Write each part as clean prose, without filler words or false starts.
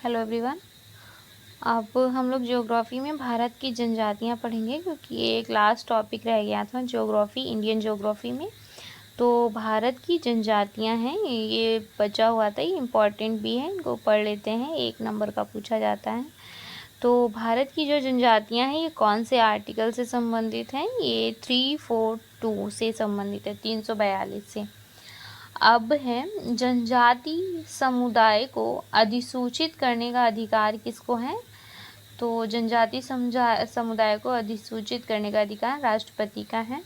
Hello everyone. अब हम लोग ज्योग्राफी में भारत की जनजातियां पढ़ेंगे, क्योंकि ये एक लास्ट टॉपिक रह गया था ज्योग्राफी, इंडियन ज्योग्राफी में। तो भारत की जनजातियां हैं, ये बचा हुआ था, ये इम्पॉर्टेंट भी है, इनको पढ़ लेते हैं, 1 नंबर का पूछा जाता है। तो भारत की जो जनजातियां हैं ये कौन से आर्टिकल से संबंधित हैं? ये 342 से संबंधित है, 342 से। अब है, जनजाति समुदाय को अधिसूचित करने का अधिकार किसको है? तो जनजाति समुदाय को अधिसूचित करने का अधिकार राष्ट्रपति का है।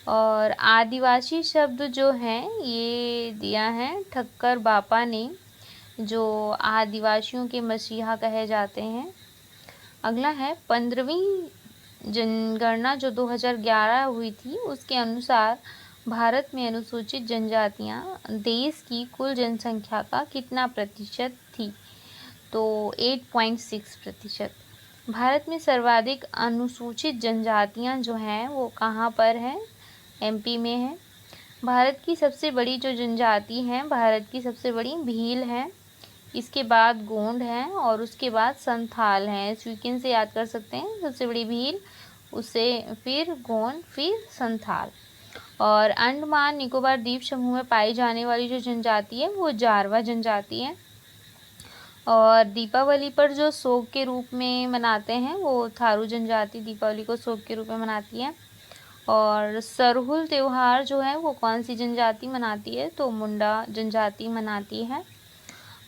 और आदिवासी शब्द जो है ये दिया है ठक्कर बापा ने, जो आदिवासियों के मसीहा कहे जाते हैं। अगला है, 15वीं जनगणना जो 2011 हुई थी उसके अनुसार भारत में अनुसूचित जनजातियां देश की कुल जनसंख्या का कितना प्रतिशत थी? तो 8.6%। भारत में सर्वाधिक अनुसूचित जनजातियां जो हैं वो कहाँ पर हैं? एमपी में है। भारत की सबसे बड़ी जो जनजाति है, भारत की सबसे बड़ी भील है, इसके बाद गोंड है और उसके बाद संथाल है। स्वीकिन से याद कर सकते हैं, सबसे बड़ी भील, उससे फिर गोंड, फिर संथाल। और अंडमान निकोबार द्वीप समूह में पाई जाने वाली जो जनजाति है वो जारवा जनजाति है। और दीपावली पर जो सोग के रूप में मनाते हैं वो थारू जनजाति दीपावली को सोग के रूप में मनाती है। और सरहुल त्योहार जो है वो कौन सी जनजाति मनाती है? तो मुंडा जनजाति मनाती है।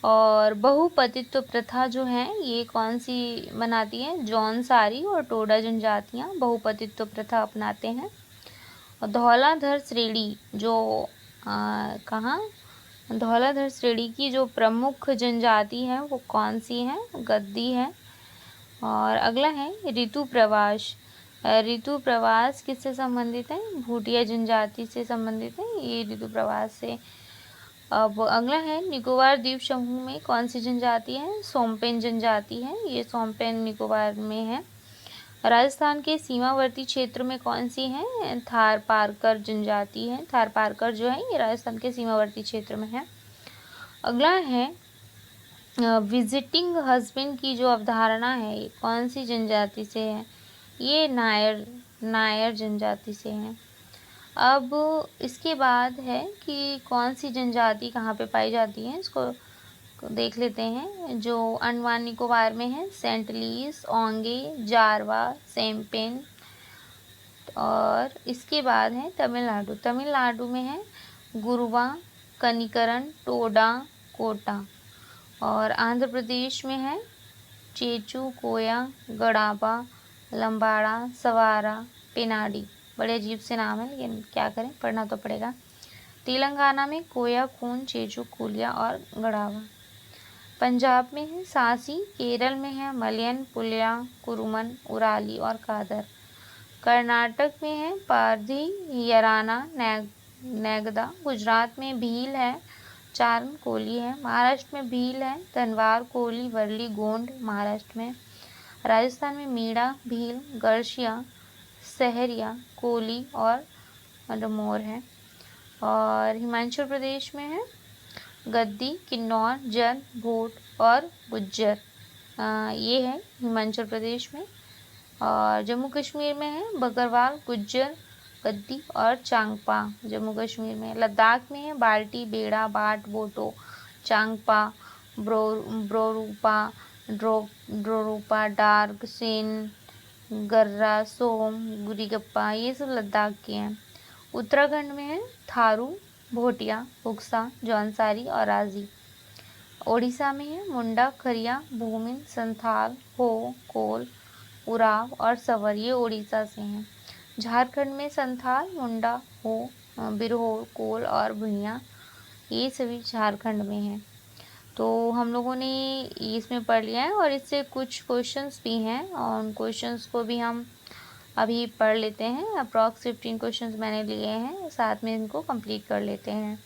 और बहुपतित्व प्रथा जो है ये कौन सी मनाती है? जौनसारी और टोडा जनजातियाँ बहुपतित्व प्रथा अपनाते हैं। और धौलाधर श्रेणी जो कहाँ? धौलाधर श्रेणी की जो प्रमुख जनजाति है वो कौन सी है? गद्दी है। और अगला है ऋतु प्रवास। ऋतु प्रवास किससे संबंधित है? भूटिया जनजाति से संबंधित है ये ऋतु प्रवास से। अब अगला है, निकोबार द्वीप समूह में कौन सी जनजाति है? सोम्पेन जनजाति है, ये सोम्पेन निकोबार में है। राजस्थान के सीमावर्ती क्षेत्र में कौन सी है? थारपारकर जनजाति है। थारपारकर जो है ये राजस्थान के सीमावर्ती क्षेत्र में है। अगला है, विजिटिंग हस्बैंड की जो अवधारणा है ये कौन सी जनजाति से है? ये नायर जनजाति से है। अब इसके बाद है कि कौन सी जनजाति कहाँ पे पाई जाती है, इसको देख लेते हैं। जो अंडमान निकोबार में है, सेंटलीस, ओंगे, जारवा, सेम्पेन। और इसके बाद है तमिलनाडु। तमिलनाडु में है गुरुवा, कनिकरन, टोडा, कोटा। और आंध्र प्रदेश में है चेचू, कोया, गड़ाबा, लंबाड़ा, सवारा, पेनाडी। बड़े अजीब से नाम है, लेकिन क्या करें, पढ़ना तो पड़ेगा। तेलंगाना में कोया, खून, चेचू, कुलिया और गड़ावा। पंजाब में है सासी। केरल में है मलयन, पुलिया, कुरुमन, उराली और कादर। कर्नाटक में है पारधी, यराना, नेगदा। गुजरात में भील है, चारण, कोली है। महाराष्ट्र में भील है, धनवार, कोली, वर्ली, गोंड महाराष्ट्र में। राजस्थान में मीणा, भील, गढ़शिया, सहरिया, कोली और मोर है। और हिमाचल प्रदेश में है गद्दी, किन्नौर, जन, भोट और गुज्जर। ये है हिमाचल प्रदेश में। और जम्मू कश्मीर में है बकरवाल, गुज्जर, गद्दी और चांगपा, जम्मू कश्मीर में। लद्दाख में है बाल्टी, बेड़ा, बाट, बोटो, चांगपा, ब्रोरूपा, ड्रोरूपा, डार्ग, सेन, गर्रा, सोम, गुरीगप्पा, ये सब लद्दाख के हैं। उत्तराखंड में है थारू, भोटिया, बुक्सा, जौनसारी और राजी। ओडिशा में है मुंडा, खरिया, भूमिन, संथाल, हो, कोल, उराव और सवर, ये ओडिशा से हैं। झारखंड में संथाल, मुंडा, हो, बिरहोर, कोल और भुइयाँ, ये सभी झारखंड में हैं। तो हम लोगों ने इसमें पढ़ लिया है और इससे कुछ क्वेश्चंस भी हैं और उन क्वेश्चंस को भी हम अभी पढ़ लेते हैं। अप्रॉक्स 15 क्वेश्चंस मैंने लिए हैं, साथ में इनको कंप्लीट कर लेते हैं।